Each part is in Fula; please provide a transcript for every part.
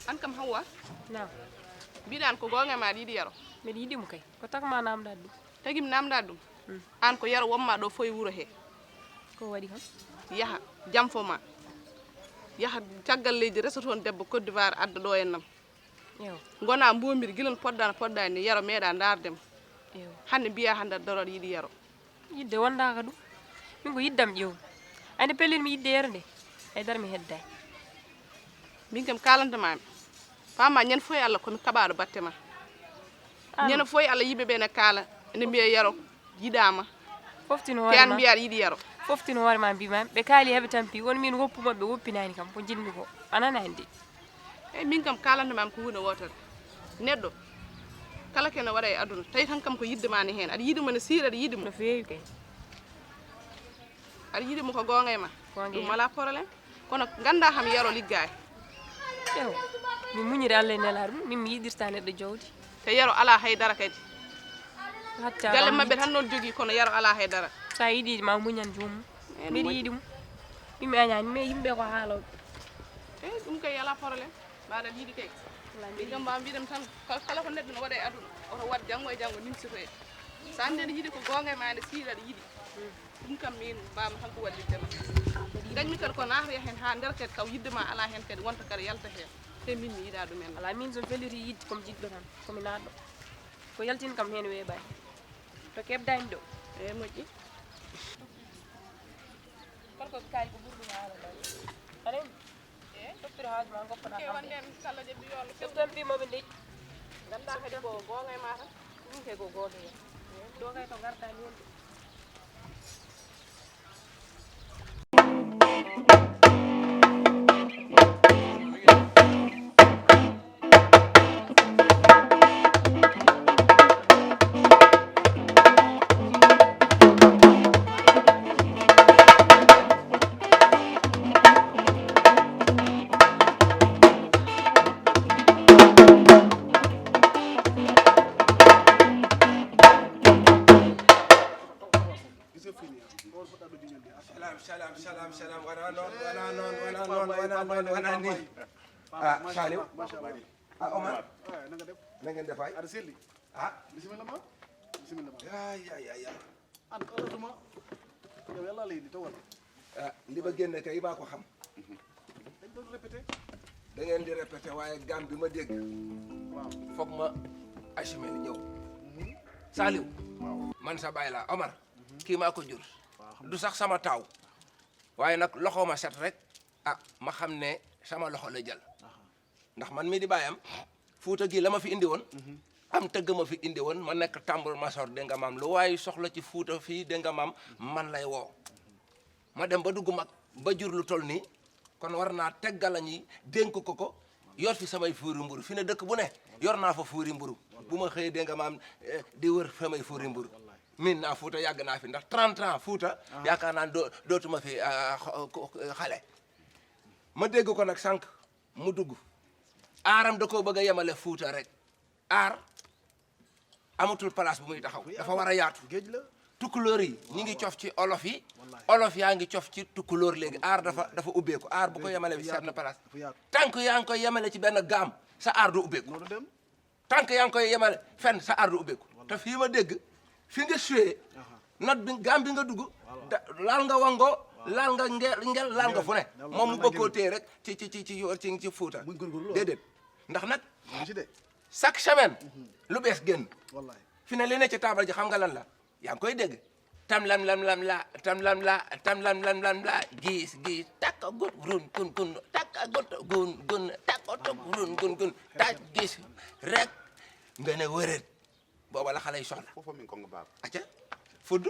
an kam hawa naam biɗan ko gonga ma ɗiɗi yaro mbeɗa yiɗimo kay ko takma namdade ɗum tagim namda ɗum an ko yaro womma ɗo foye wuuro he ko waɗi kam yaha jamfoma yaha caggal leydi resa toon debbo Côte d'Ivoire adda ɗo en nam ew gona mbomiri guilal poɗɗa ni yaro meeɗa dardema ew hande mbiya hande dorot yiɗi yaro yidde wondaka ɗum min ko yiddam ƴeew ande pellin mi yidde yere nde haydara mi hedday min kam kalantama fama ñen foye Allah komi kaɓaɗo batte ma ñen foye Allah yimɓeɓe ne kala ene mbiya yaro yiɗama foftino te an hoorema mbiya aɗa yiɗi yaro foftino hoorema mbimami ɓe kaali heɓe tampi won min woppu mabɓe woppinani kam ko jinmi ko ananani de eyyi min kam kalantamami ko hunde wotere neɗɗo kala kene waɗa e aduna tawi tan kam ko yiddemani hen aɗa yiɗimo ne siira aɗa yiɗimo no feewi kay aɗa yiɗimo ko gonga e ma Gonga e ɗum am. wala probléme kono ganda ham yaro liggay ew mi muñiri Allah e nelaɗo ɗum min mi yiɗirta neɗɗo jawdi te yaro ala haydara kadi hacca galle mabɓe tan noon jogui kono yaro ala haydara sa yiɗi ma muñan joomum En mbiɗa moƴƴi. yiɗi mum yimɓe añani mais yimɓe ko haaloɓe eyyi ɗum kay ala probléme mbaɗa aɗa yiɗi kay min kam mbawa mbiɗem tan kala ko neɗɗo no waɗa e aduna oto wat janggo e janggo nimsitoye sa andi aɗa yiiɗi ko gonga e ma nde siira aɗa yiiɗi ɗum kam min mbawmi tan ko wallittema dañmi kadi ko nataya hen ha nder kadi taw yiddema ala hen kadi wonta kadi yalta hen te min mi yiiɗa ɗumen ala min somi felliti yidde komi jiɗɗo tan komi naatɗo ko yaltin kam hen weeɓani to keɓdani ɗo eyyi moƴƴi korko kaali ko ɓurɗum haala aɗa toppiro haaju ma goppana wonde kala je mbiyolo sefton mbimoɓe ndey ganda kadi ko gonga e ma tan ɗum kay ko gooto hen ɗo kay to gartani hen de salam wana ni Saliou Omar na ngeen def ay Arselli bismillah ma bismillah ya an qalatuma yow yalla lay ni tawal li ba génne kay maa ko xam dañ doon répéter da ngeen di répété waaye gam bi ma dégg waaw foog ma assumé ni ñëw Saliou man sa baay la Omar kii maa ko jur du sax sama taaw waaye nag loxo ma set rek ma xam ne sama loxo la jël ndax man mi di baayam Fuuta gi la ma fi indi woon am tëgg ma fi indi woon ma nekk tambour major dégg nga maam lu waaye soxla ci Fuuta fii dégg nga maam man lay woo ma dem ba dugg mag ba jur lu toll nii kon war naa teggala ñi dénk ko yor fi samay fuuri mburu fi ne dëkk bu ne yor naa fa fuuri mburu bu ma xëyee dégg nga maam di wër samay fuuri mburu min naa Fuuta yàgg naa fi ndax 30 ans Fuuta yaakaar naa dootuma fi xale ma dégg ko nag sànq mu dugg aaram da koo bëgg a yemale Fuuta rek aar amatul place bu muy taxaw dafa war a yaatu géej la tukkulóor yi ñi ngi cof ci olof yi olof yaa ngi cof ci tukkulóor léegi aar dafa ubbeeku aar bu ko yemale bi seet na place tànk yaa ngi koy yemale ci benn gaam sa aar du ubbeeku tànk yaa ngi koy yemale fenn sa aar du ubbeeku te fii ma dégg fi nga suyee not bi gaam bi nga dugg laal nga wangoo laal nga ngel laal nga fu ne moom mu bëgg koo téye rek ci Fuuta déedéet ndax nag chaque semaine lu bees génn fi ne li ne ci taabal ji xam nga lan la yaa ngi koy dégg tam lam la gis takka gut run kun takka gut gun takka tok run gun taj gis rek nga ne wërët booba la xale yi soxla foofu mi ko nga baab acca fudd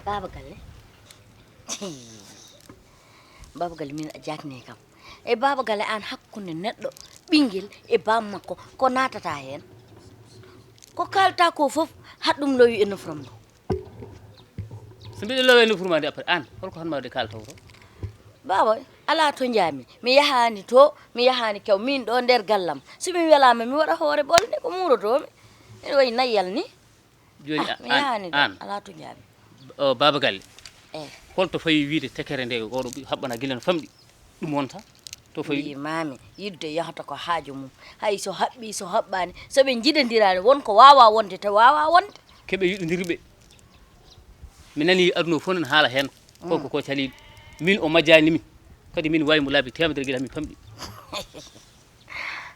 Baba Galle Baba Galle min a jakni kam Baba Galle an hakkunde neɗɗo ɓingel e bammakko ko natata hen ko kalta ko fof haɗum lowi e nofram ɗo so mbiɗo lowi e nofrumade après an holko hanmawde kalta to baba ala to jami mi yahani to mi yahani kew min ɗo nder gallam somi welama mi waɗa hoore ɓolde ko murotomi ene wayi nayyal ni joni mi yahani ɗo an ala to jami Baba Galle eyi holto fayi wiide tekere nde goɗo haɓɓana guila no famɗi ɗum wonta to fayi mami yidde yahata ko haaju mum hay so haɓɓi so haɓɓani soɓe jiɗodirani wonko wawa wonde to wawa wonde keɓe yiɗodirɓe mi nani aduna fof nan haala hen holko ko caliɗo min o majjanimi kadi min wawi mo laabi temedere guila min famɗi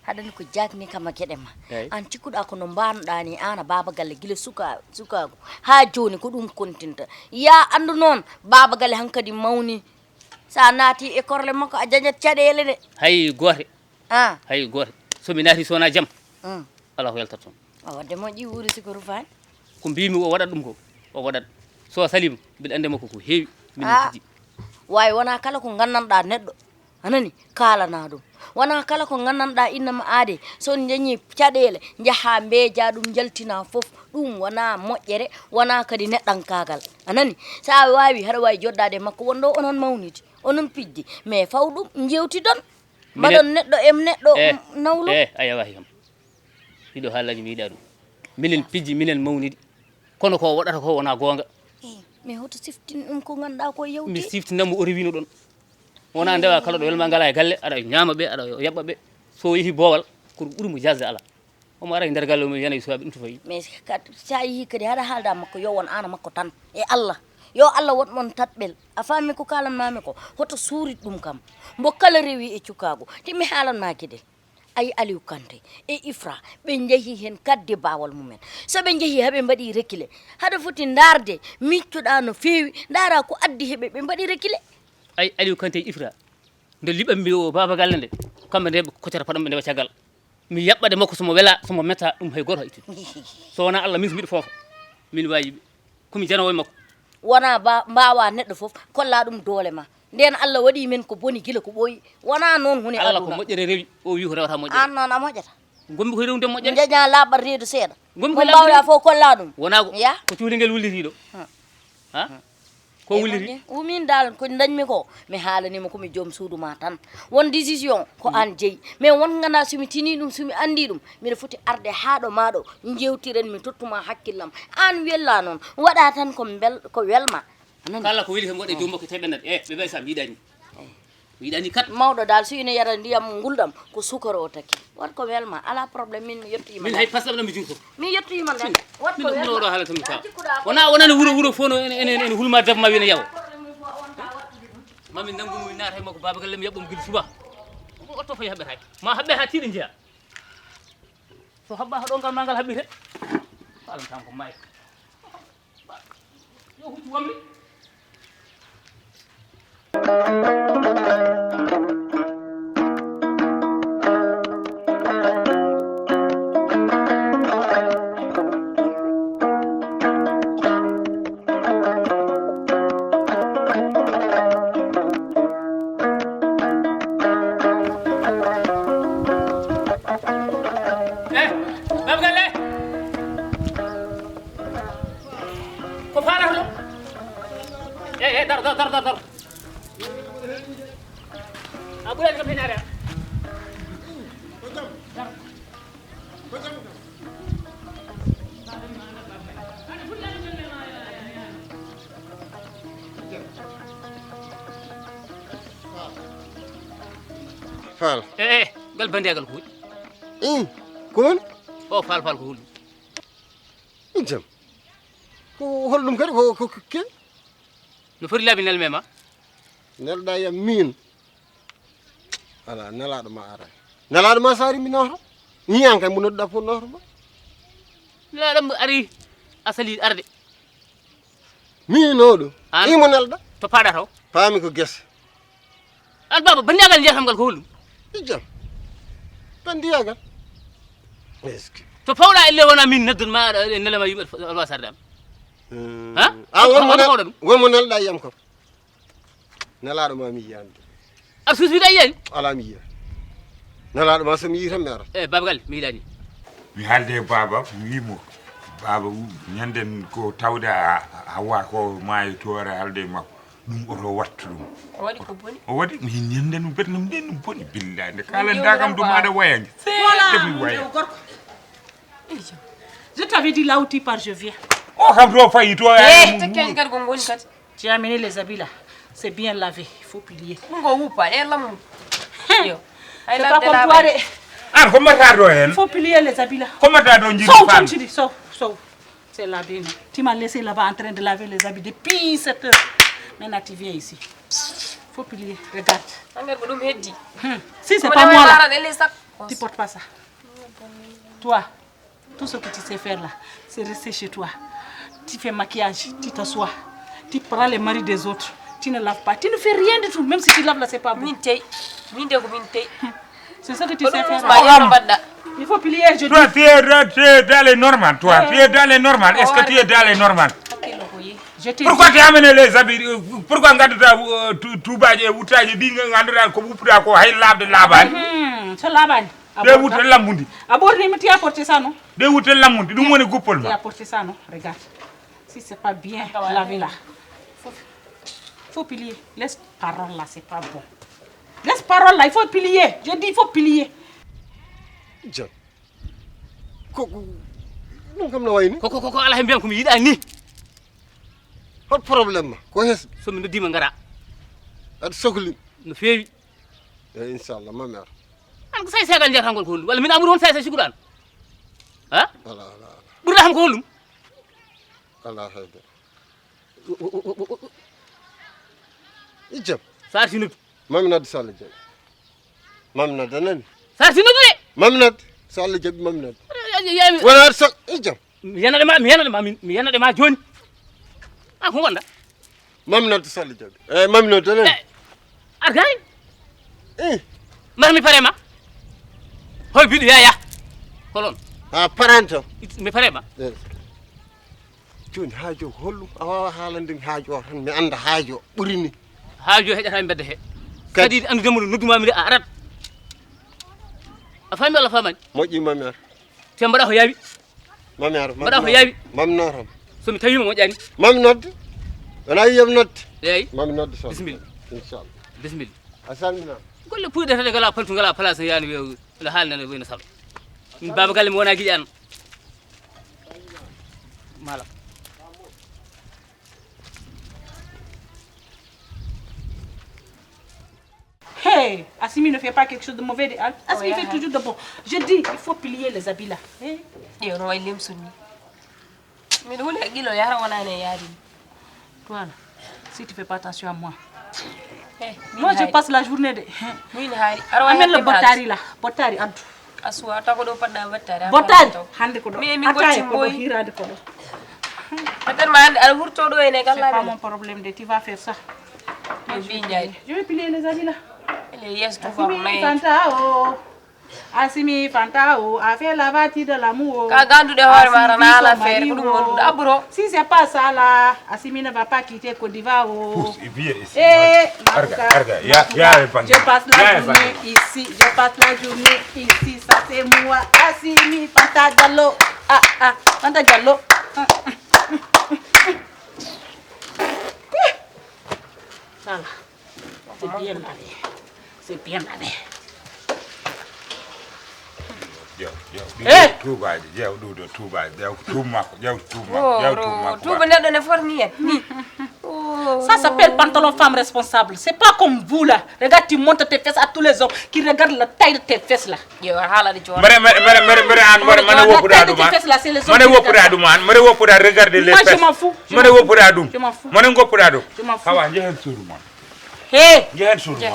haɗani ko jakni kama gueɗe ma eyyi an cikkuɗa kono mbanoɗa ni an Baba Galle guila sukago ha joni ko ɗum kontinta ya andu noon Baba Galle hankkadi mawni sa naati e korle makko a jañat caɗele de hay goote an hay goote somi naati sowona jaam ala ko yaltat toon o wadde moƴƴi wuuri siko rufani ko mbimi o waɗat ɗum ko o waɗat so salima mbiɗa ande makko ko heewi min tiji wawi wona kala ko gandanɗa neɗɗo anani kalana ɗum wona kala ko gandanɗa innama aade son jañi caɗele jaaha mbeeja ɗum jaltina foof ɗum wona moƴƴere wona kadi neɗɗankagal anani sa wawi haɗa wawi joddade e makko wonɗo onon mawnidi onon pijji mais faw ɗum jewtidon mbaɗon neɗɗo e neɗɗo nawlu a yawahi kam ɗiɗo haalaji mi yiiɗa ɗum minen pijji minen mawnidi kono ko waɗata ko wona gonga mais hoto siftin ɗum ko ganduɗa ko mi yewti siftinanmo o rewino ɗon wona ndewa kala ɗo welma ngala e galle aɗa ñaama ɓe aɗa yaɓɓa ɓe so yeehi boowal koto ɓuurimo jasde ala omo ara e nder galle omo yanayi suwaɓe ɗum to fayi mais sa yeehi kadi haɗa haalda makko yo won ana makko tan e Allah yo Allah wonmon tatɓel a faami ko kalanmami ko hoto suurit ɗum kam mbo kala rewi e cukago timi haalanma gueɗel ayi Aliou Kanté e Ifra ɓe jeehi hen kadde bawal mumen soɓe jeehi haɓe mbaɗi rekkile haɗa foti darde miccoɗa no fewi dara ko addi heɓe ɓe mbaɗi rekkile ay Aliou Kanté Ifra nde liɓanmi o Baba Galle nde kamɓe nde ɓe koccata paɗamɓe ndewa caggal mi yaɓɓade makko somo wela somo metta ɗum hay goto ittude so wona Allah min so mbiɗa foofa min wayiɓe komi janowo e makko wona mbawa neɗɗo foof kolla ɗum doole ma nden Allah waɗi men ko boni gila ko ɓooyi wona noon hunde Allah ko moƴƴere rewi o wi ko rewata moƴƴere an noon a moƴƴata gombi koye rewde moƴƴere jaña laɓɓat reedu seeɗa gombi ko koye mbawɗa fof kolla ɗum wona ya ko cuhliguel wullitiɗo ha ko wulliti min dal ko dañmi ko mi haalanima komi joom suudu ma tan won décision ko an jeeyi mais won ganda somi tini ɗum somi andi ɗum mbiɗa foti arde haɗo maɗo jewtiren mi tottuma hakkillam an wella noon waɗa tan ko welma kala ko weli kam waɗe dow makko teɓenat ɓe ɓay sam yiɗani mi yiɗani kat mawɗo dal so ina yara ndiyam gulɗam ko sukara o taki wat ko welma ala probléme min mi yettoyima min hay pasɗam ɗam mi jurto mi yettoyima nden wat ko min ɗo haala tan mi faam welma wonani wuuro fof no ene hulma dabma wina yawa mamin nanggumo naata e makko Baba Galle mi yaɓɓamo guila suba otto fayi haɓɓete hay ma haɓɓe ha tiiɗo jeeya so haɓɓa haɗo ngal ma ngal haɓɓite falantam ko maayi yo huccu wammi dar abu len kam hinare Fall. gal bandegal ko Kon? o fal ko hul Jam. Ko hollum kadi ko ken? no fori labi nel mema Nelda ya min. Ala nelaɗo ma ara. Nelaɗo ma sari mi noto. Ni an kay munodda fo noto ma. ladam ari asali arde Min oɗo. Imo nelda. to paɗa taw Paami ko gese. al baba bandegal jeetam gal ko hulum Jam. Bandiyagal. Eske. to pawɗa elle wona min neddon ma nelema yimɓe alwa sardam ha Wonmo nelɗa yiyam kam. Nelaɗo ma mi yiyande. ar susuɗa yiyani Ala mi yiya. Nelaɗo ma somi yi tan mi ara. babagal mi yiɗani mi haalde baba mi wimo baba ñanden ko tawde hawa ko maayi toore halde makko ɗum oto wattu ɗum o waɗi ko boni o waɗi mi ñanden ɗum ɓetnam nden ɗum boni billahi nde kalanta kam ɗum aɗa wayange defi waya Je t'avais dit là où tu pars, je viens. o kam to fayi to tekken kadi ko ngoni kadi J'ai amené les habits là. C'est bien lavé, il faut plier. ɗum ko wuppa e lamu yo C'est pas comme toi, an ko mata ɗo hen il faut plier les habits là. ko mata ɗo jiɗi Sauve, fan tu dis, sauve, sauve. C'est lavé. Non. Tu m'as laissé là-bas en train de laver les habits depuis 7 heures. Maintenant, tu viens ici. Il faut plier. Regarde. engrais ko ɗum heddi Si c'est pas moi là, elle est sac tu portes pas ça. Toi, tout ce que tu sais faire là, c'est rester chez toi. Tu fais maquillage, tu t'assois. Tu prends les maris des autres. Tu ne laves pas. Tu ne fais rien du tout. Même si tu laves là, c'est pas bon. min tey min de ko min tey C'est ça que tu ko sais ɗum faire. usma là. yeno mbaɗɗa Il faut plier, je dis. toi tu es dans les normal toi tu es dans les normal est ce que tu es dans les normal hakkilo ko yi Je te pourquoi tu amènes les habits pourquoi gadduɗa tubaji e wuttaji ɗi ganduɗa ko wuppuɗa ko hay labde labani C'est là-bas. ɗe wutte lammundi Aborde, mais tu as apporté ça, non? ɗe wutte lammundi ɗum woni guppol Tu as ma apporté ça, non? Regarde. Si c'est pas bien lavé là, faut plier. Laisse parole là, c'est pas bon. Laisse parole là, il faut plier. Je dis, il faut plier. Jam. Ko ɗum kam no wayni. ko ala he mbiyam komi yiɗani ni Hot probléme ma ko hes somi noddima ngara aɗa sohli. no feewi Inchallah mami ara. an ko say seegal jeetam gol ko hollum walla min amadou won say siguɗan ha Ala ɓurɗa kam ko hollum ala hayde. Jam. sa arti noddu Mami nodde so Allah jaɓi. Mami nodde anani. sa arti noddu de Mami nodde so Allah jaɓi mami nodde. yami Wona aɗa sok jam. mi yanade ma joni an ko gonɗa Mami nodde so Allah jaɓi. Eyyi mami nodde anani. ar gay mbata mi parema hoy biɗo yaya holon Ha paranto. mi parema Joni haajo hollum a wawa haalande mi haajo o tan mi anda haajo ɓuri ni. haajo heƴata bedde he kadi andudemo noddumami de a arat a faami Allah famani Moƴƴi mami ara. te mbaɗa ko yaawi Mami ara. mbaɗa ko yaawi Mami notam. somi tawima moƴƴani Mami nodde. Wona yiyam nodde. eyyi Mami nodde so. Bismillah. Inchallah. bisimilla A salmina. golle puyɗe tade ngala paltu ngala place yani no haalnane wayno salo min baba galle mi wona guiƴi an malam Hey, Assimi ne fait pas quelque chose de mauvais. Assimi fait toujours de bon. Je dis, il faut plier les habits là. Hey. yo no way lemsuni miɗo huli haqqilo yara wonani e yaari Toi là, si tu fais pas attention à moi. min Moi, je passe la journée de. min haari aɗa wawi Amène le hakke botari là. Botari, addu. a suwa taw ko ɗo paɗɗa battare Botari, hande ko do. Mi Ataye gocci ko do, boy. hirade ko do. peut-être ma hande aɗa wurto ɗo ene C'est pas gallamen mon problème de tu vas faire ça. min mbi ndiaye Je vais plier les habits là. ele yeeso tufa ko Assimi nayi Fantao. Assimi Fantao a fait la bâtie de l'amour. ka ganduɗe hoore ma tan ala feere ko ɗum wonduɗo abburo Si c'est pas ça là, Assimi ne va pas quitter Côte d'Ivoire. Viens ici. Eh, Arga, ya je passe la journée ici, je passe la journée ici, ça c'est moi, Assimi Fanta Diallo. Fanta Diallo. Ça là, c'est bien lavé. C'est bien lavé. tuubaji ƴeew ɗuɗo tuubaji ƴeew tuummakko ƴeew tuuba neɗɗo ne foti ni en ni Ça s'appelle pantalon femme responsable. C'est pas comme vous là. Regarde, tu montes tes fesses à tous les hommes qui regardent la taille de tes fesses là. ƴeewa haalade coon mane woppuɗa ɗum mane woppuɗa ɗum an mane woppuɗa regarder les fesses mane woppuɗa ɗum mane goppuɗa ɗum hawa jehen suudu mon Hé, jehen suudu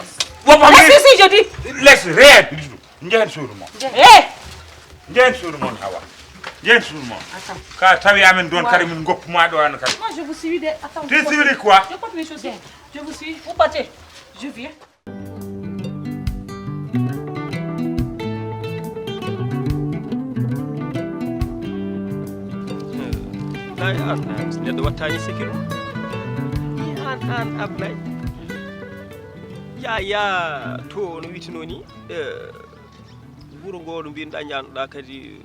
mon laisse ici, je dis. laisse rien jehen suudu mon Hé, jehen suudu mon hawa jehen suudu mon ka tawi amen ɗon kadi min goppuma ɗo an kadi moi je vous suis. Attends. tu civili quoi Je porte mes chaussures. Je vous suis. Vous partez. Je viens. Ablaye an neɗɗo wattani sikir an Ablaye ya to no witino ni wuro ngo no mbinoɗa ñanoɗa kadi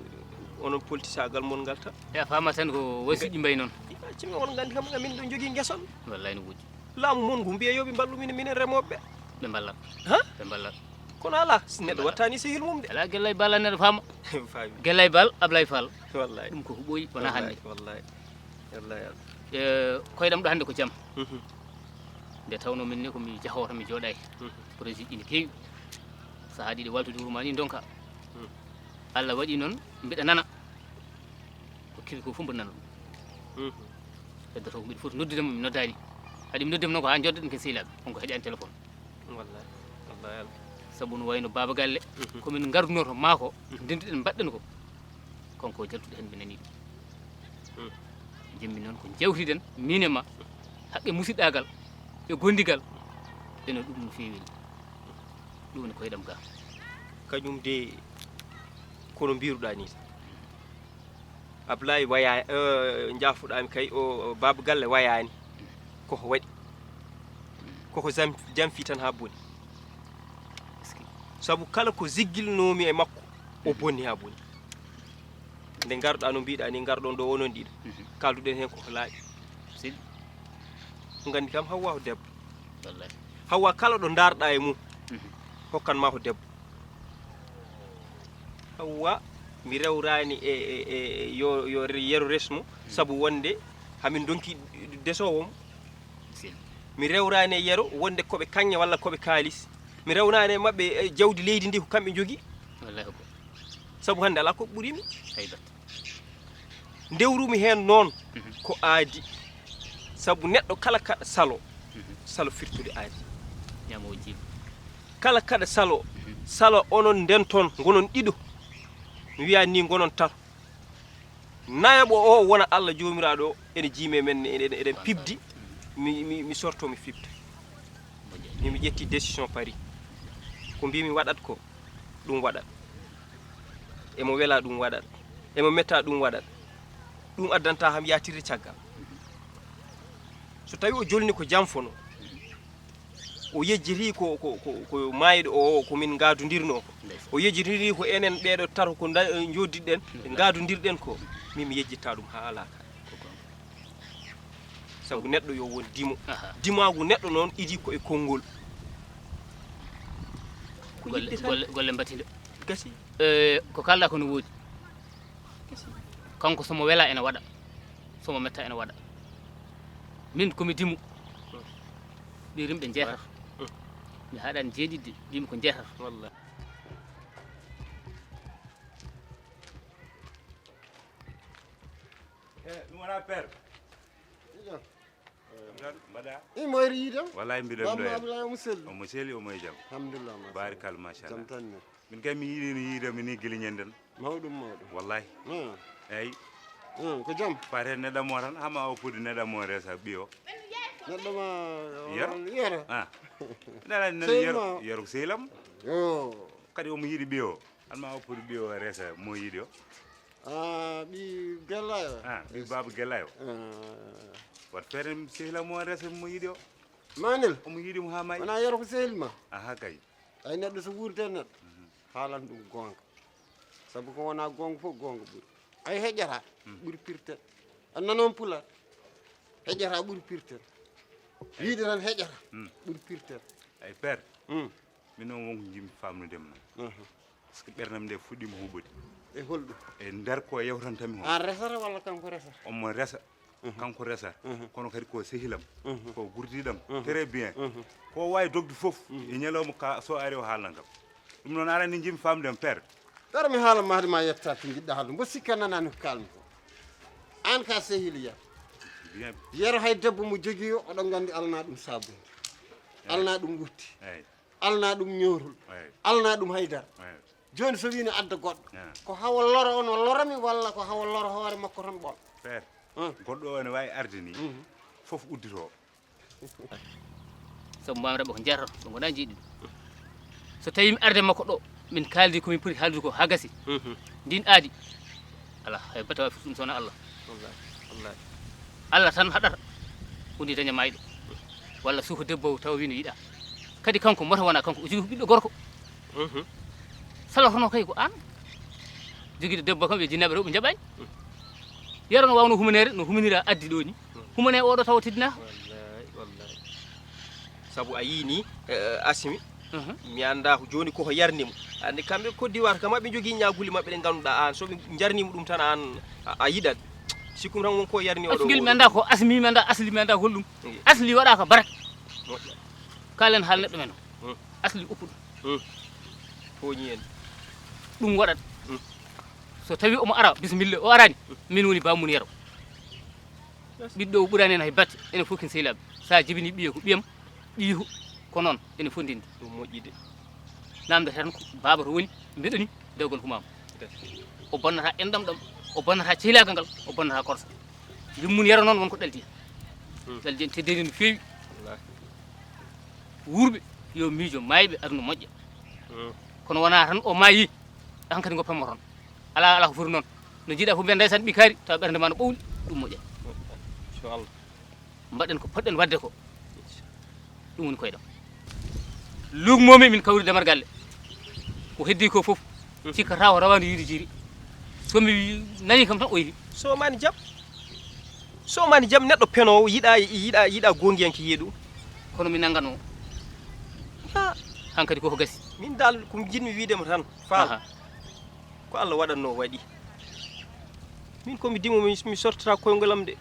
onon politisagal mon galta e a fama tan ko wasiɗi mbay noon cimi on gandi kam min ɗo jogui guesson wallay no wuuji laamu mon ngu mbiya yoɓe ballu minen remoɓeɓe ɓe ballat ha ɓe ballat kono ala neɗɗo wattani sehil mum de ala guellay bal neɗɗo fama fami guellay bal Ablaye Fall wallahi ɗum ko huɓoyi wona hannde wallahi wallahi koyɗam ɗo hannde ko jaam nde tawno min ni komi jahoto mi jooɗay projet ine keewi sahaa ɗiɗi waltude wuro ma ni donka Allah waɗi noon mbiɗa nana ko kiri ko fof mbiɗa nana ɗum heddoto ko mbiɗa foti noddudemo mi noddani haɗi mi noddima noon ko ha joddoɗen ken sehilaɓe wonko heeƴani téléphone wallahi wallahi saabu no wayno baba galle komin gardunoto maako ndenduɗen mbaɗɗen ko konko jaltuɗo hen mi nani ɗum jimmi noon ko jewtiden min e ma haqqe musidɗagal e gondigal ene ɗum no feewi ɗum ne koyɗam ga kañum de kono mbiruɗa ni Ablaye waya jaafuɗami kay o baba galle wayani koko waɗi koko jamfi tan ha boni saabu kala ko ziggilnomi e makko o bonni ha boni nde garɗa no mbiɗa ni garɗon ɗo onon ɗiɗo kalduɗen hen koko laaƴi ko gandi kam Hawwa ko debbo Hawwa kala ɗo darɗa e mum hokkanma ko debbo Hawwa mi rewrani yo yero resmo saabu wonde hamin donki desowomo mi rewrani e yero wonde koɓe kaña walla koɓe kaalis mi rewnani e mabɓe jawdi leydi ndi ko kamɓe jogui saabu hande ala ko ɓuurimi ndewrumi hen noon ko aadi saabu neɗɗo kala kaɗa salo firtude aadi ñamo jiiba kala kaɗa salo onon nden toon gonon ɗiɗo mi wiya ni gonon tato nayaɓo o wona Allah jomiraɗo o ene jiime men eɗen pibdi mi sorto mi fibta mi ƴetti décision pari ko mbimi waɗat ko ɗum waɗat emo wela ɗum waɗat emo metta ɗum waɗat ɗum addanta ham yatirde caggal so tawi o jolni ko jamfono o yejjiri ko mayiɗo o komin gadodirno ko o yejjiri ko enen ɓeɗo tato ko joddiɗen gadodirɗen ko min mi yejjitta ɗum ha ala sabu neɗɗo yo won dimo dimagu neɗɗo noon idi ko e konngol golle mbatide gasi ko kalɗa ko no woodi kanko somo wela ene waɗa somo metta ene waɗa min komi dimu ɗirim ɓe jeetata mi haɗani jeeɗiɗde mbimi ko jeetata wallahi ɗum wona père mbaɗa imoyre yiidam wallahi mbiɗen ɗo Ablaye omo selli omo seeli omo e jaam alhamdulillah barikalla machallah jam tan ne min kay mi yiiɗino yiidami ni guiliñenden mawɗum wallahi eyyi ko jaam fate neɗɗamo tan hama o puudi neɗɗamo resa ɓiyo neɗɗo ma yero neɗɗani yero ko sehilam kadi omo yiiɗi ɓiyo hanma o puudi ɓiyo resa mo yiiɗi o ɓi gellayo ɓi baba gellayo wat feere sehilam o resa mo yiiɗi o manel omo yiiɗimo ha mayi wona yero ko sehilma aha kay ay neɗɗo so wuurde neɗɗo haalan ɗum gonga saabu ko wona gonga fof gonga ɓuuri ay heƴata ɓuuri pirten annanoon pulat heƴata ɓuuri pirten wiide tan heƴata ɓuri pirtere ay père min noon wonko jimmi famnudema noon par ce que ɓernam nde fuɗɗima huɓɓude e holɗum e nder ko yewtantami an resata walla kanko resata omo resa kanko resa kono kadi ko sehilam ko gurdiɗam très bien ko wawi dogde foof e ñalawma ka so ari o haalnan kam ɗum noon arani jimmi famdudema père dara mi haala mahde ma yetta to jiɗɗa haalde mbo sikka nanani ko kalmi ko an ka sehiliya bien yero hay debbo mo jogui o oɗon gandi alna ɗum sabunde alna ɗum wutti alna ɗum ñorol alna ɗum haydara joni so wino adda goɗɗo ko hawa lora on o lorami walla ko hawa lora hoore makko tan ɓol père goɗɗo o ne wawi arde ni foof uddito sabu mbami reɓa ko jeerata so gona jiiɗi so tawi mi arde makko ɗo min kaldi komin poti haaldude ko ha gasi ndin aadi ala hay bata wawi ɗum sowona Allah Allah tan haɗata hunde daña mayɗo walla suuka debbo taw wino yiiɗa kadi kanko mota wona kanko o jogui ɓiɗɗo gorko salatono kay ko an joguiɗo debbo kam ɓe jinnaɓe rew ɓe jaɓani yero no wawno humanere no humanira addi ɗo ni humane oɗo taw teddinaka wallahi sabu a yini asimi mi anda joni koko yarnimo andi kamɓe Côte d'Ivoire kam maɓe jogui ñaguli maɓɓe ɗe ganduɗa an soɓe jarnima ɗum tan an a yiɗat sikkum tan wonko yarni oɗo asgel mi anda ko asmi mi anda asli mi anda holɗum asli waɗaka barak kalen haal neɗɗo men o asli uppuɗo toñi en ɗum waɗat so tawi omo ara bisimilla o arani min woni bammun yero ɓiɗɗo o ɓurani en hay batte enen fof ken sehilaɓe sa jibini ɓiye ko ɓiyam ɓiihu ko noon ene fondinde ɗum moƴƴide namde tan ko baba to woni mbeɗoni dewgol humama o bonnata enɗam ɗam o bonnata cehilagal ngal o bonnata korsa jummun yero noon wonko ɗaldi ɗaldi en teddedi no feewi wuurɓe yo miijo mayɓe aduna moƴƴa kono wona tan o maayi hankadi goppamo toon ala ko foti noon no jiiɗa fof mbiya ndeysan ɓi kaari tawa ɓernde ma no ɓowli ɗum moƴƴa inchallah mbaɗen ko poɗɗen wadde ko ɗum woni koye ɗam lugmomi min kawri damar galle ko heddi ko fof cikkata o rawandu yiide jiiri somi nani kam tan o yeehi somani jaam neɗɗo penowo yiɗa gongiyanke yiye ɗum kono mi nanggano hankadi koko gasi min dal ko jinmi wiidema tan faal ko Allah waɗanno waɗi min komi dimo mi sortata koyngolam de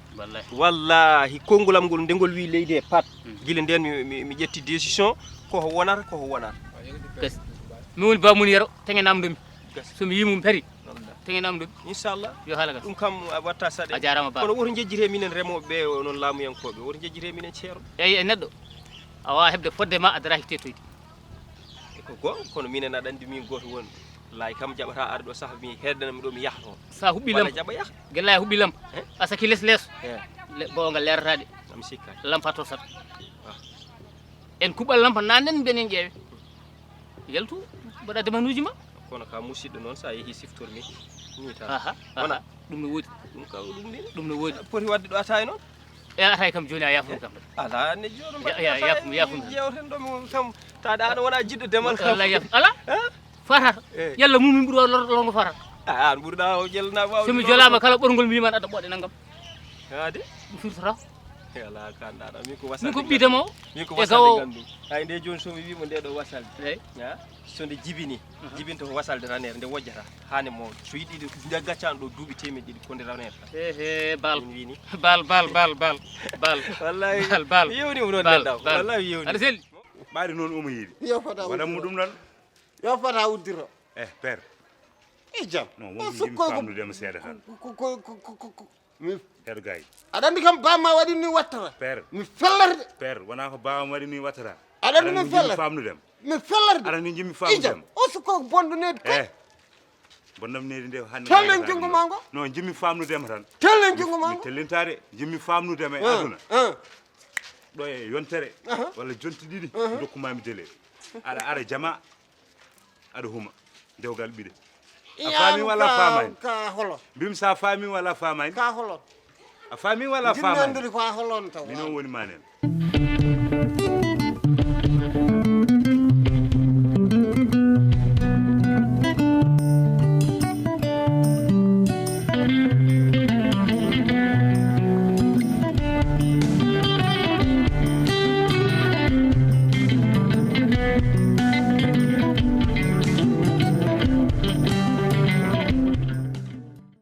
wallahi kongolam ngol ndegol wi leydi e pat guila nden mi ƴetti décision koko wonata gasi mi woni bammun yero teŋe namdomi somi yimum pari teŋe namdomi inchallah yo haala gas ɗum kam watta saɗe a jarama ba kono woto jejjire minen remoɓe ɓe noon laamuyankoɓe woto jejjire minen ceero eyi e neɗɗo a wawa heɓde fodde ma a dara hittetoyde ko go kono minen aɗa andi min goto woni laay kam jaɓata arde ɗo saaha mi heddanami ɗo mi yaha toon sa huɓɓi lampa jaɓa yaha guella e huɓɓi lampa a saki less leeso bowgal leratade am sikkani lampa to sat en kuɓal lampa nannen benen ƴeewe yaltu mbaɗa demanuji ma kono ka musidɗo noon sa yeehi siftormi ni tan wona ɗum no woodi ɗum no woodi poti wadde ɗo ataye noon e ataye kam joni a yafumi kam ala ne jooɗo yafumi jewten ɗo kam taade an wona jiɗɗo demal kam ala fatata yalla mum min ɓuuri lorgo fatata an ɓurɗa o ƴelna waw somi jolama kala ɓorgol mbiman aɗa ɓoɗe naggam ade ɗum firtata ala kanɗaɗa min ko min ko ɓiidema o min ko wasalde gandu hay nde joni somi wimo nde ɗo wasalde so nde jibini jibinta ko wasalde ranere nde wojjata hane mo so yiɗi nde gaccano ɗo duuɓi temedde ɗiɗi konde ranere bal wini bal wallahi bal yewnimo noon neɗɗaw wallahi yewni aɗa selli ɓaari noon omo yiiɗi yo fota waɗanmo ɗum noon yo fota uddiro père i jam non wonko jimmi famnudema seeɗa tan mi heɗo gayi aɗa andi kam bamma waɗi ni wattata père mi fellerde père wona ko bawam waɗi ni wattata aɗa andi mi fellerde famnudema mi fellerde aɗa ni jimmi i famnudema jam o suko bondunede ko bonnam nedi nde hande tellen jungo ma ngo non jimmi famnudema tan tellen jungo ma ngo tellintade jimmi famnudema e aduna ɗo e yontere walla jonti ɗiɗi dokkumami délai aɗa ara jama aɗa huma dewgal ɓiɗe a faami walla famani ka holo mbimi sa faami walla famani ka holo a faami walla famani jinnandiri ko a holon taw minon woni manen